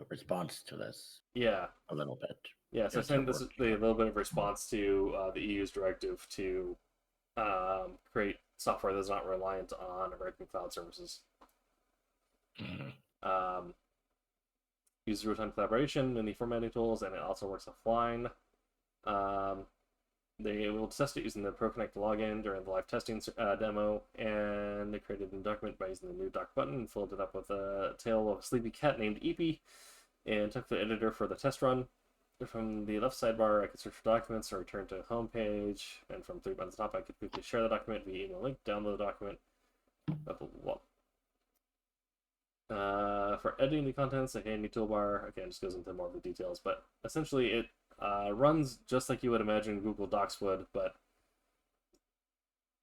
response to this Yeah. a little bit. Yeah, so I It's a think this is work. a little bit of response to the EU's directive to create software that's not reliant on American cloud services. Mhm. Um, uses real-time collaboration and the formatting tools, and it also works offline. Um, they will test it using the ProConnect login during the live testing demo, and they created a new document by using the new doc button and filled it up with a tale of a sleepy cat named Eepy, and took the editor for the test run. From the left sidebar, I could search for documents or return to home page, and from 3 buttons top, I could quickly share the document via email link, download the document. For editing the contents, a handy toolbar. Again, just goes into more of the details, but essentially it runs just like you would imagine Google Docs would, but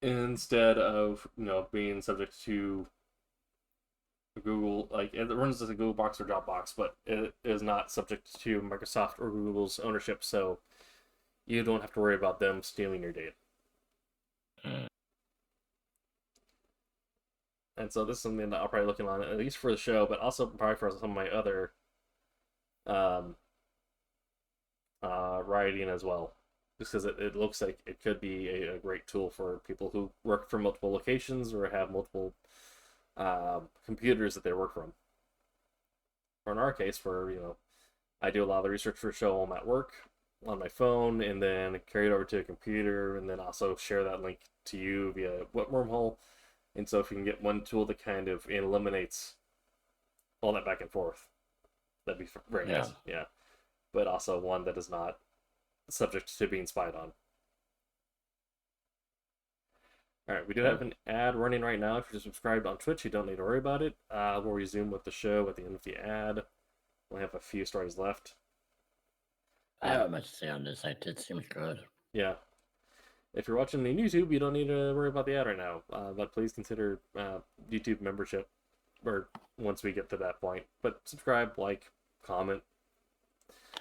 instead of being subject to Google, like it runs as a Google Box or Dropbox, but it is not subject to Microsoft or Google's ownership, so you don't have to worry about them stealing your data. And so this is something that I'll probably look on at least for the show, but also probably for some of my other um, writing as well, just because it looks like it could be a great tool for people who work from multiple locations or have multiple computers that they work from. Or in our case, where I do a lot of the research for the show while I'm at work on my phone, and then carry it over to a computer, and then also share that link to you via web wormhole. And so if you can get one tool that kind of eliminates all that back and forth, that'd be very Yeah. nice. Yeah, but also one that is not subject to being spied on. All right, we do have an ad running right now. If you're subscribed on Twitch, you don't need to worry about it. We'll resume with the show at the end of the ad. We'll have a few stories left. I have much to say on this. It seems good. Yeah. If you're watching on YouTube, you don't need to worry about the ad right now. But please consider YouTube membership, or once we get to that point. But subscribe, like, comment.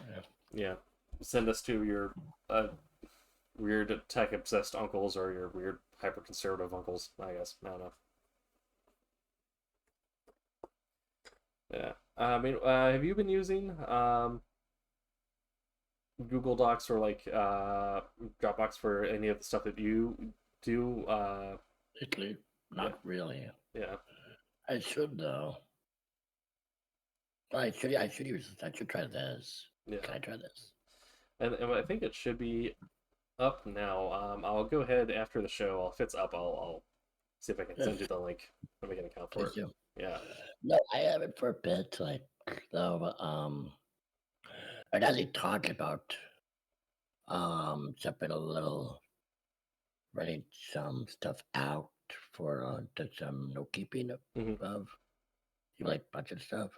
Yeah. Yeah. Send us to your weird tech obsessed uncles or your weird hyper conservative uncles, I guess. I don't know. Yeah. I mean, have you been using Google Docs or like Dropbox for any of the stuff that you do? Lately, Yeah. not really. Yeah. I should though. I should. I should use. I should try this. Yeah. Can I try this? And I think it should be up now. I'll go ahead after the show. If it's up, I'll see if I can send Yes, you the link. Let me get an account for please it. do. Yeah. No, I have it for a bit. Like though, it doesn't talk about jumping a little, writing some stuff out for some note keeping Mm-hmm. of like budget stuff,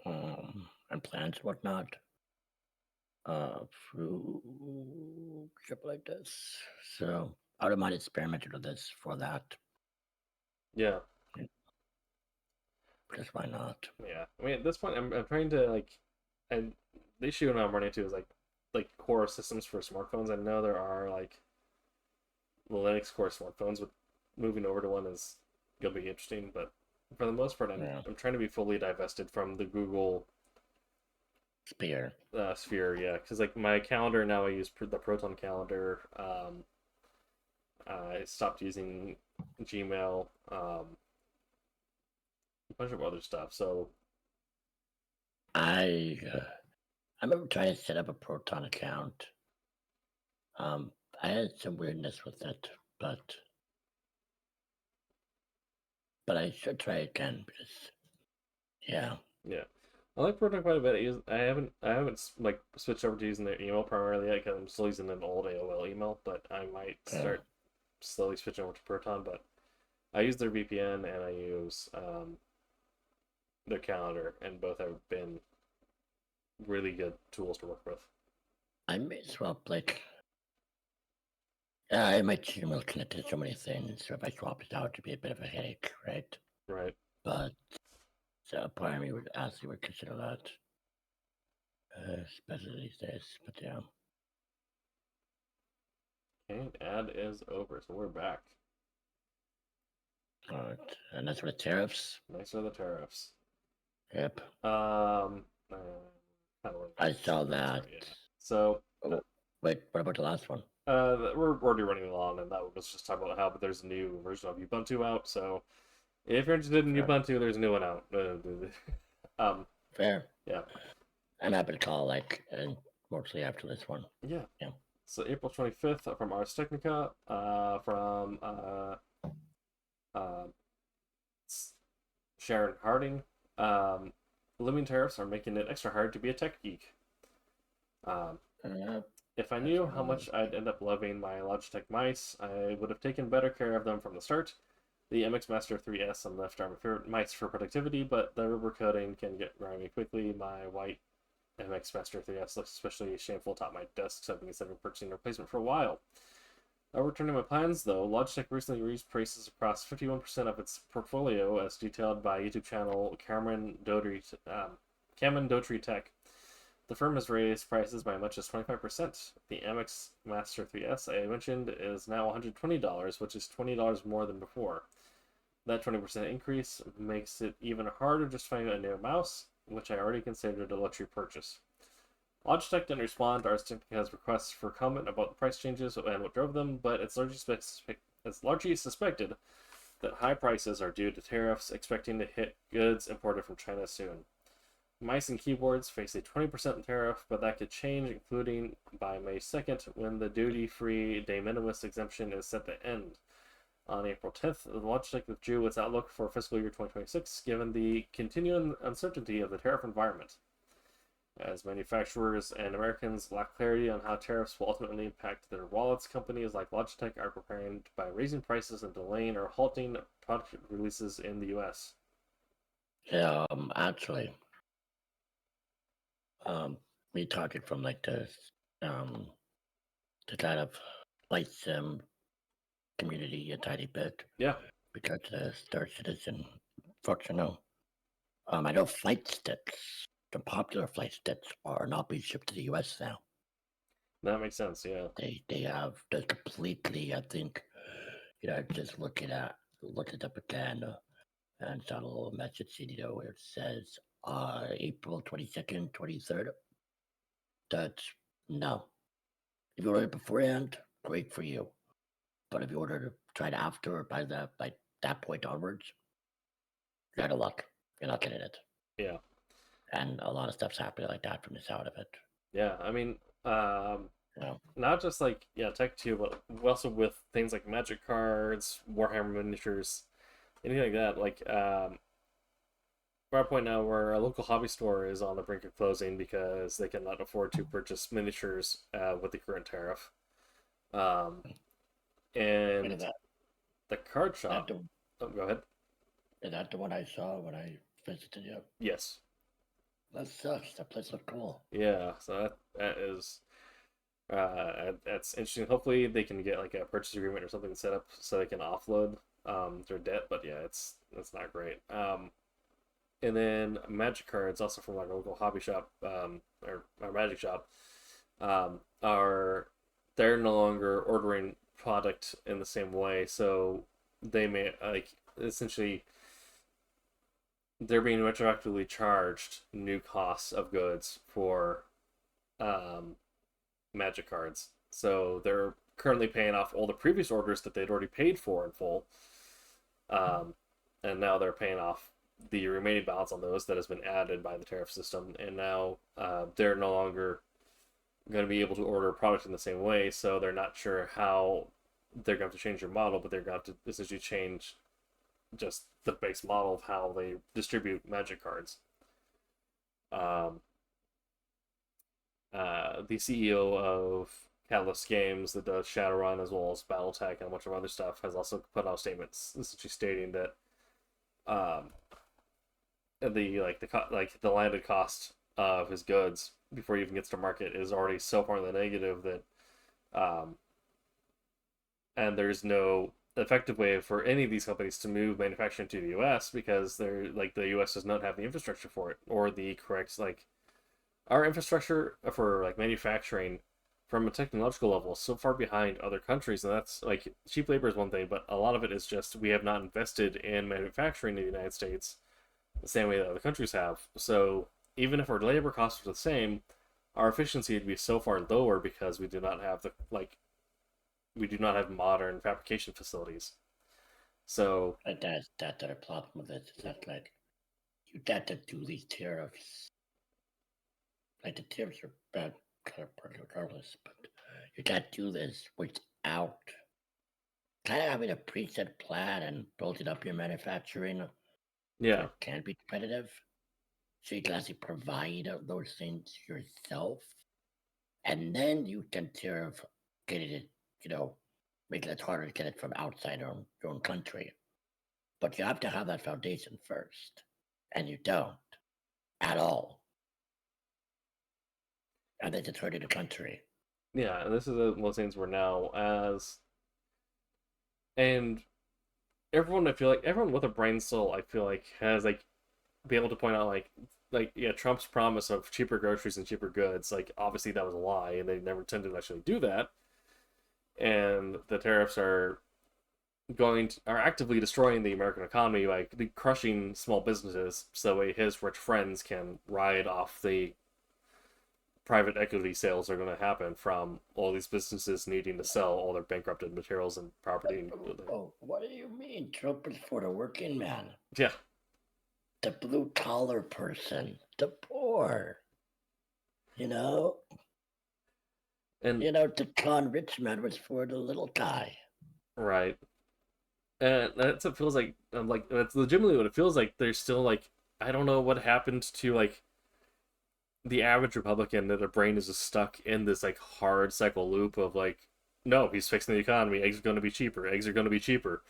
and plans and whatnot. Through stuff like this. So I don't mind experimenting with this for that. Yeah. Because why not? Yeah. I mean, at this point, I'm trying to like, and the issue I'm running into is like core systems for smartphones. I know there are like Linux core smartphones, but moving over to one is gonna be interesting. But for the most part, I'm Yeah. I'm trying to be fully divested from the Google Spear. Sphere. Yeah, because like my calendar now, I use the Proton calendar. I stopped using Gmail. A bunch of other stuff. So I I remember trying to set up a Proton account. Um, I had some weirdness with it, but I should try again because yeah. yeah, I like Proton quite a bit. I haven't like switched over to using their email primarily yet because I'm still using an old AOL email, but I might Yeah. start slowly switching over to Proton. But I use their VPN and I use their calendar, and both have been really good tools to work with. I may swap like I my Gmail connected to so many things, so if I swap it out, it'd be a bit of a headache, right? Right. But so part of me would honestly would consider that, especially these days. But yeah, And ad is over, so we're back. all right, and that's for the tariffs. Nice are the tariffs. Yep. Uh, kind of I saw that. yeah. So Oh, wait, what about the last one? we're already running along, and that was just talking about how there's a new version of Ubuntu out. So if you're interested in Fair. Ubuntu, there's a new one out. Um, Fair. yeah, I'm happy to call like and mostly after this one. yeah. Yeah. So April 25th from Ars Technica, from uh, Sharon Harding. Um, Looming tariffs are making it extra hard to be a tech geek. Um, Uh, if I that's knew what how I much I'd end up loving my Logitech mice, I would have taken better care of them from the start. The MX Master 3S and Left are my favorite mice for productivity, but the rubber coating can get grimy quickly. My white MX Master 3S looks especially shameful atop my desk, so I've been considering purchasing a replacement for a while. Returning my plans, though, Logitech recently raised prices across 51% of its portfolio, as detailed by YouTube channel Cameron Dotry Tech. The firm has raised prices by as much as 25%. The Amex Master 3S I mentioned is now $120, which is $20 more than before. That 20% increase makes it even harder just finding a new mouse, which I already considered a luxury purchase. Logitech didn't respond to Ars Technica's requests for comment about the price changes and what drove them, but it's largely suspected that high prices are due to tariffs expecting to hit goods imported from China soon. Mice and keyboards face a 20% tariff, but that could change, including by May 2nd, when the duty-free de minimis exemption is set to end. On April 10th, Logitech withdrew its outlook for fiscal year 2026, given the continuing uncertainty of the tariff environment. As manufacturers and Americans lack clarity on how tariffs will ultimately impact their wallets, companies like Logitech are preparing by raising prices and delaying or halting product releases in the US. Yeah, actually, we talking from like um, the kind of light sim community a tiny bit Yeah. because Star Citizen, folks know. I know flight sticks, the popular flight sticks, are not being shipped to the U.S. now. That makes sense, yeah. They have they're completely. I think just looking it up again, and saw a little message, where it says April 22nd, 23rd. That's no. If you order it beforehand, great for you. But if you order to try it after or by that point onwards, you're out of luck. You're not getting it. Yeah. And a lot of stuff's happening like that from this out of it. Yeah. I mean, You know, not just like, yeah, Tech 2, but also with things like Magic cards, Warhammer miniatures, anything like that. Like, we're at a point now where a local hobby store is on the brink of closing because they cannot afford to purchase miniatures with the current tariff. Um, and and the card that shop. the Oh, go ahead. is that the one I saw when I visited you? Yes. That sucks. That place looked cool. Yeah. So that is that's interesting. Hopefully, they can get like a purchase agreement or something set up so they can offload their debt. But yeah, it's not great. And then Magic cards, also from like a local hobby shop, or a Magic shop, are they're no longer ordering product in the same way. So they may like essentially they're being retroactively charged new costs of goods for um, Magic cards. So they're currently paying off all the previous orders that they'd already paid for in full, um, and now they're paying off the remaining balance on those that has been added by the tariff system. And now they're no longer going to be able to order a product in the same way. So they're not sure how they're going to have to change their model, but they're going to essentially change just the base model of how they distribute Magic cards. Um, the CEO of Catalyst Games that does Shadowrun as well as BattleTech and a bunch of other stuff has also put out statements essentially stating that um, the landed cost of his goods before he even gets to market is already so far in the negative that um, and there's no effective way for any of these companies to move manufacturing to the US because they're like the US does not have the infrastructure for it or the correct like our infrastructure for like manufacturing from a technological level is so far behind other countries, and that's like cheap labor is one thing, but a lot of it is just we have not invested in manufacturing in the United States the same way that other countries have. So even if our labor costs are the same, our efficiency would be so far lower because we do not have we do not have modern fabrication facilities. So Like that's the problem with it. Is that like you got to do these tariffs. Like the tariffs are bad kind of regardless, but you got to do this without kind of having a preset plan and building up your manufacturing so yeah, it can be competitive. So you can actually provide those things yourself, and then you can tariff get it, making it harder to get it from outside your own country. But you have to have that foundation first, and you don't at all, and then it's hurting the country. yeah, and this is one of those things where now as and everyone I feel like everyone with a brain cell I feel like has like be able to point out like yeah, Trump's promise of cheaper groceries and cheaper goods, like obviously that was a lie and they never intended to actually do that. And the tariffs are actively destroying the American economy by crushing small businesses so that way his rich friends can ride off the private equity sales are going to happen from all these businesses needing to sell all their bankrupted materials and property. Oh, what do you mean? Trump is for the working man, Yeah, the blue collar person, the poor. You know, and the con rich man was for the little guy. right, and that's what it feels like. Like that's legitimately what it feels like. There's still like I don't know what happened to like the average Republican that their brain is just stuck in this like hard cycle loop of like, no, he's fixing the economy. Eggs are going to be cheaper. Eggs are going to be cheaper.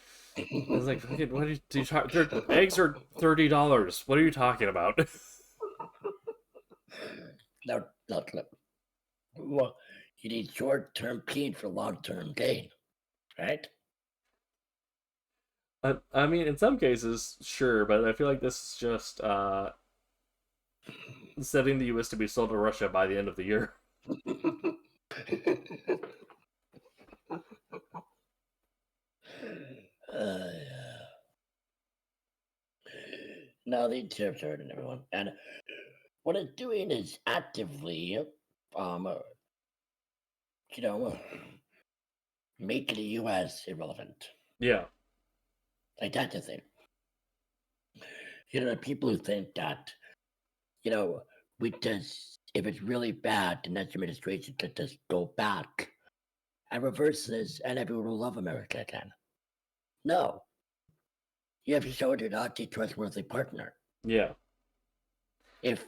And it's like, fucking, what do you talk? Eggs are $30. What are you talking about? No, not well, you need short-term pain for long-term gain, right? I mean, in some cases, sure, but I feel like this is just setting the U.S. to be sold to Russia by the end of the year. Yeah. No, the tariffs are hurting everyone, and what it's doing is actively, um, uh, you know, making the U.S. irrelevant. Yeah, Like that's the thing. The people who think that, you know, we just if it's really bad, the next administration could just go back and reverse this, and everyone will love America again. No, you have to show you're not a trustworthy partner. yeah, If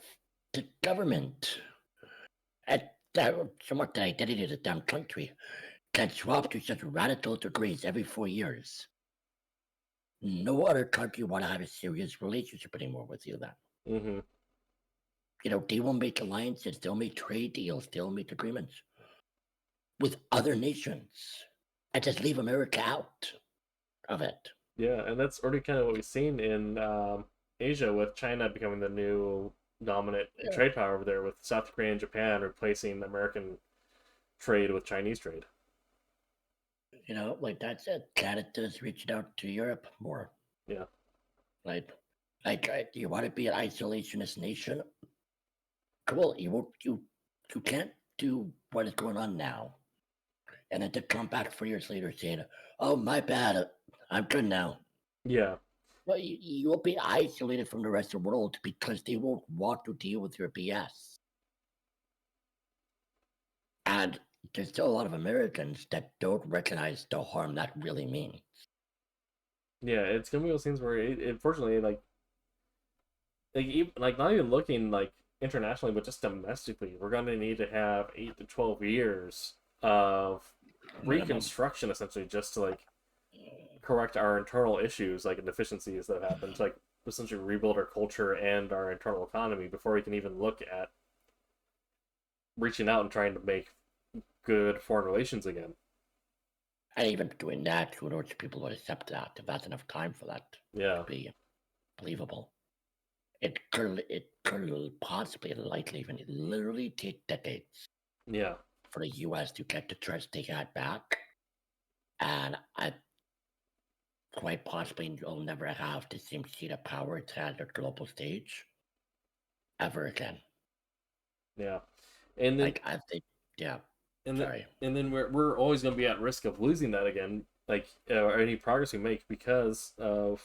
the government at that somewhat the identity of the damn country can swap to such radical degrees every 4 years, no other country want to have a serious relationship anymore with you then. mm-hmm. They will make alliances, they'll make trade deals, they'll make agreements with other nations and just leave America out of it. Yeah, and that's already kind of what we've seen in Asia with China becoming the new dominant Yeah. trade power over there, with South Korea and Japan replacing American trade with Chinese trade. Like that's it. Canada's reaching out to Europe more. Yeah, Right? Like, do you want to be an isolationist nation? Cool. You can't do what is going on now, and then to come back 4 years later saying, "Oh, my bad, I'm good now." yeah, Well, you will be isolated from the rest of the world because they won't want to deal with your BS. And there's still a lot of Americans that don't recognize the harm that really means. yeah. It's gonna be those things where, unfortunately, like not even looking like internationally, but just domestically, we're gonna need to have 8 to 12 years of Minimum. reconstruction, essentially, just to like correct our internal issues, like deficiencies that have happened, to like essentially rebuild our culture and our internal economy before we can even look at reaching out and trying to make good foreign relations again. And even doing that, who knows if people would accept that, if that's enough time for that to Yeah, be believable. It could possibly, likely, even literally take decades yeah, for the US to get the trust they had back. And quite possibly you'll never have the same seat of power to at the global stage ever again. Yeah, and then Like I think, yeah. and then Sorry. and then we're always going to be at risk of losing that again, like or any progress we make because of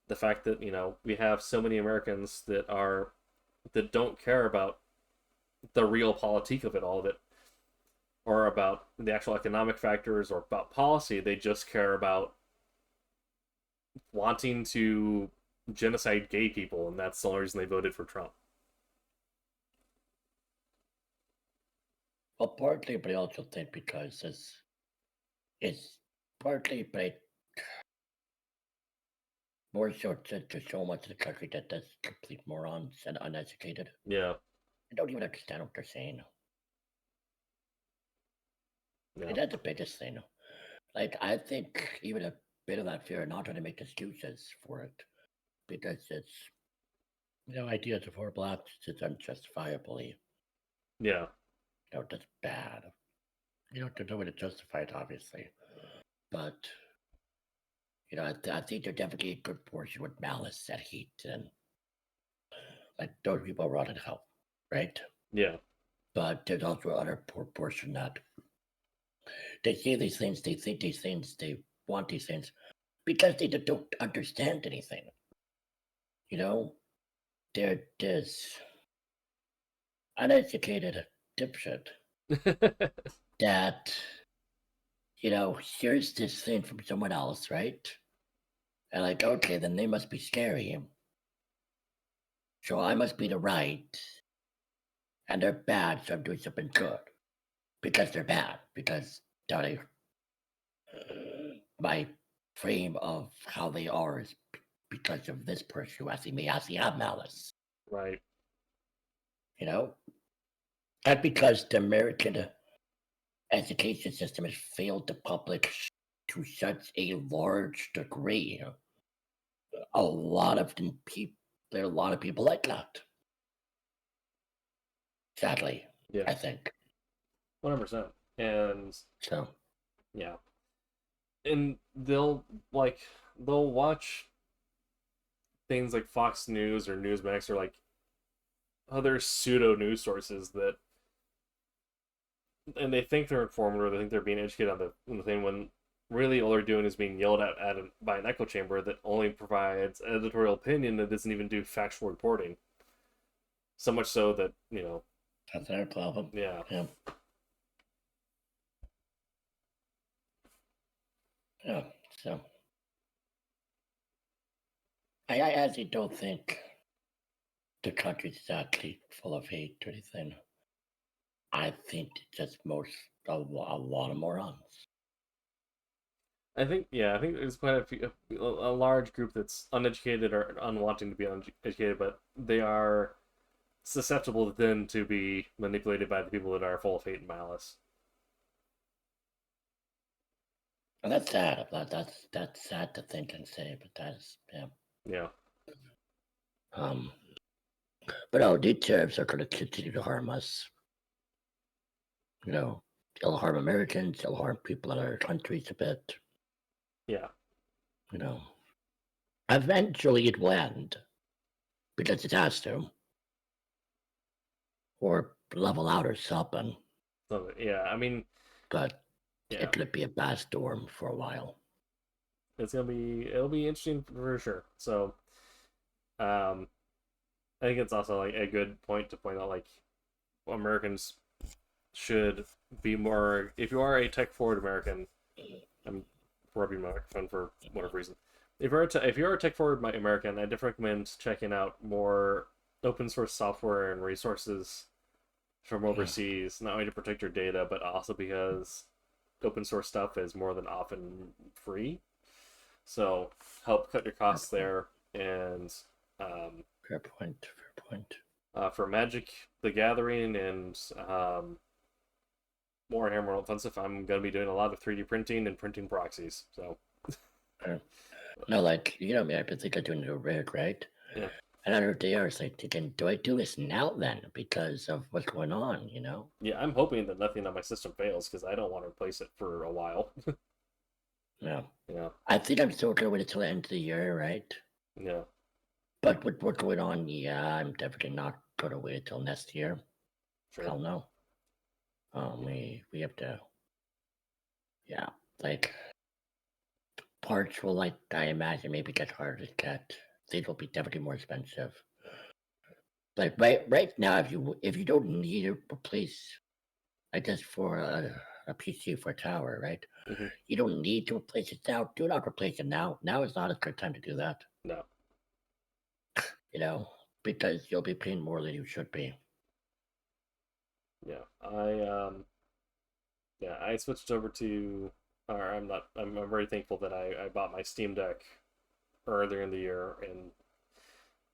the fact that we have so many Americans that don't care about the real politique of it all of it, or about the actual economic factors or about policy. They just care about wanting to genocide gay people, and that's the only reason they voted for Trump. Well, partly, but I also think because it's partly, but more so to show much of the country that there's complete morons and uneducated. Yeah, I don't even understand what they're saying. yeah, And that's the biggest thing. Like, I think even a bit of that fear, not trying to make excuses for it, because it's, ideas of horrible acts, it's unjustifiably, yeah, that's bad. There's no way to justify it, obviously. But, I think there's definitely a good portion with malice and hate, and like those people rot in hell, right? yeah, But there's also another portion that they say these things, they think these things, they want these things because they don't understand anything. They're this uneducated dipshit that, hears this thing from someone else, right? And like, okay, then they must be scary. So I must be the right, and they're bad, so I'm doing something good. Because they're bad, because they my frame of how they are is because of this person who may actually have malice, right, you know? And because the American education system has failed the public to such a large degree. A lot of people, there are a lot of people like that. Sadly, yeah, I think 100%. And so. yeah, and they'll watch things like Fox News or Newsmax or like other pseudo news sources that, and they think they're informed or they think they're being educated on the thing when really all they're doing is being yelled at by an echo chamber that only provides editorial opinion that doesn't even do factual reporting. So much so that That's their problem. yeah, Yeah. Yeah. So I actually don't think the country's exactly full of hate or anything. I think it's just a lot of morons. I think there's quite a large group that's uneducated or unwanting to be uneducated, but they are susceptible then to be manipulated by the people that are full of hate and malice. And that's sad. That's sad to think and say, but that's yeah. Yeah, Um, but no, these tariffs are going to continue to harm us. You know, it'll harm Americans. It'll harm people in other countries a bit. yeah, You know, eventually it will end because it has to, or level out or something. so yeah. I mean, But yeah, it could be a bad storm for a while. it'll be interesting for sure. So, um, I think it's also like a good point to point out like Americans should be more. If you are a tech forward American, I'm rubbing my microphone for whatever reason. If you're a tech forward American, I definitely recommend checking out more open source software and resources from overseas, not only to protect your data, but also because open source stuff is more than often free. So help cut your costs there. And Fair point. Fair point. for Magic the Gathering and Warhammer Offensive, I'm going to be doing a lot of 3D printing and printing proxies. So No, like me, I've been thinking of doing a rig, right? yeah, And under the years, like thinking, do I do this now then because of what's going on? yeah, I'm hoping that nothing on my system fails because I don't want to replace it for a while. Yeah. Yeah, I think I'm still gonna wait until the end of the year, right? yeah, But with what's going on, yeah, I'm definitely not gonna wait until next year. sure. Hell no. Yeah, We have to, yeah, like parts will, like, I imagine, maybe get harder to get. Things will be definitely more expensive. Like right now, if you don't need to replace, I guess, for a PC for a tower, right? hmm, You don't need to replace it now. Do not replace it now. Now is not a good time to do that. no, You know, because you'll be paying more than you should be. yeah. Yeah, I switched over to, or I'm not. I'm very thankful that I bought my Steam Deck earlier in the year and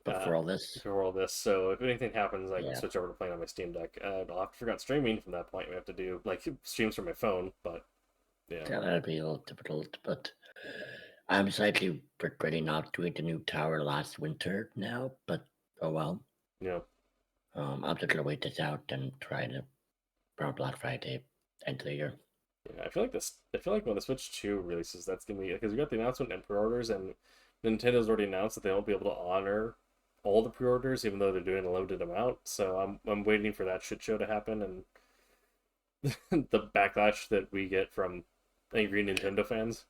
Before all this, before all this. So if anything happens, I can yeah, switch over to playing on my Steam Deck. I'll have to figure out streaming from that point. We have to do like streams from my phone, but yeah, yeah, that'd be a little difficult. But I'm slightly regretting not doing the new tower last winter now. But oh well. yeah, I'm just gonna wait this out and try to around Black Friday, end of the year. yeah. I feel like this. I feel like when the Switch 2 releases, that's gonna be because we got the announcement and pre-orders, and Nintendo's already announced that they won't be able to honor all the pre-orders, even though they're doing a limited amount. So I'm waiting for that shit show to happen and the backlash that we get from angry Nintendo fans.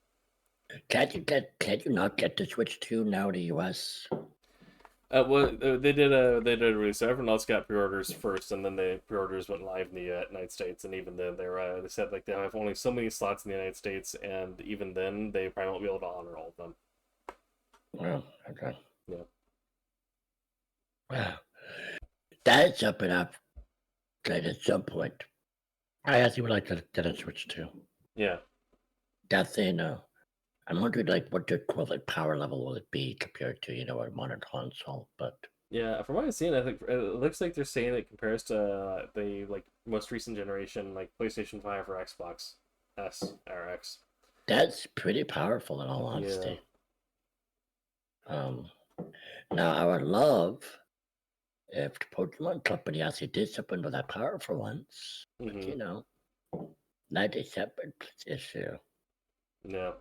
Can't you not get the Switch 2 now in the US? Well, they did a release. So everyone else got pre-orders first, and then the pre-orders went live in the United States. And even then, they said like they have only so many slots in the United States, and even then, they probably won't be able to honor all of them. Well, okay. Yeah, Well, that's up and up. That at some point, I actually would like to get a Switch 2. yeah, That thing, I'm wondering like what the equivalent power level will it be compared to a modern console? But yeah. From what I've seen, I think it looks like they're saying it compares to the like most recent generation, like PlayStation 5 or Xbox S or X. that's pretty powerful in all Yeah. honesty. Um, Now I would love if the Pokemon Company actually did something with that powerful ones, but Mm-hmm. not a separate issue. Yeah.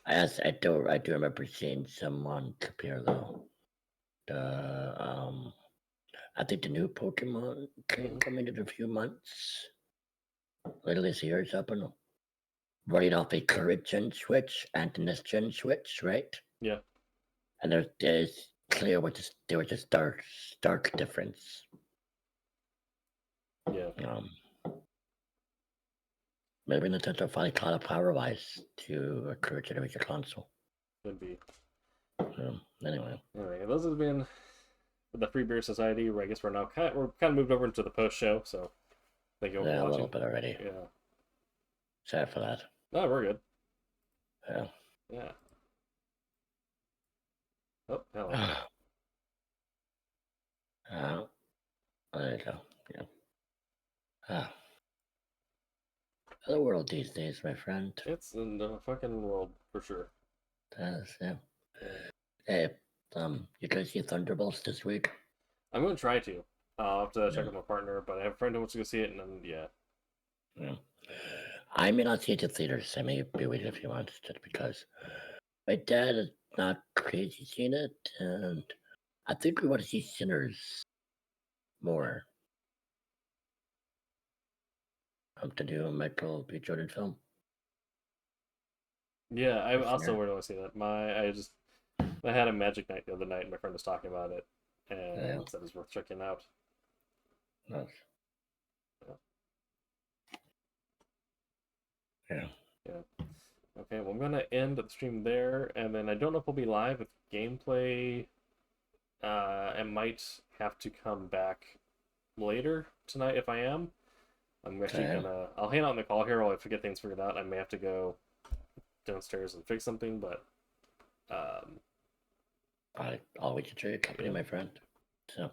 I do remember seeing someone compare though. The I think the new Pokemon game Mm-hmm. coming in a few months. Later this year or something. Running off a current gen switch and the next gen switch, right? Yeah. And there's clear there was a stark difference. Yeah. Um, Maybe Nintendo finally caught up power wise to a current generation console. Could be. Anyway, Anyway, those have been the Freebeer Society, where I guess we're kind of moved over into the post show. So thank you all for yeah, a little watching. bit already. Yeah. Sad for that. No, we're good. Yeah. Yeah. Oh, hell. There you go. Yeah. Ah, the world these days, my friend. It's in the fucking world for sure. Yeah. Yeah. Hey, you guys see Thunderbolts this week? I'm gonna try to. I'll have to check Yeah. with my partner, but I have a friend who wants to go see it, and then yeah. Yeah. I may not see it in theaters. I may be waiting a few months just because my dad is not crazy seeing it, and I think we want to see Sinners more. The new Michael B. Jordan film. Yeah, I The also Sinner. where do I see that? I had a magic night the other night, and my friend was talking about it, Yeah. and said it's worth checking out. Nice. Yeah. Yeah. Yeah. Okay, well, I'm gonna end the stream there, and then I don't know if we'll be live with gameplay. I might have to come back later tonight if I am. I'm actually Okay. gonna. I'll hang out on the call here while I get things figured out. I may have to go downstairs and fix something, but um, I always enjoy your company, yeah. my friend. So.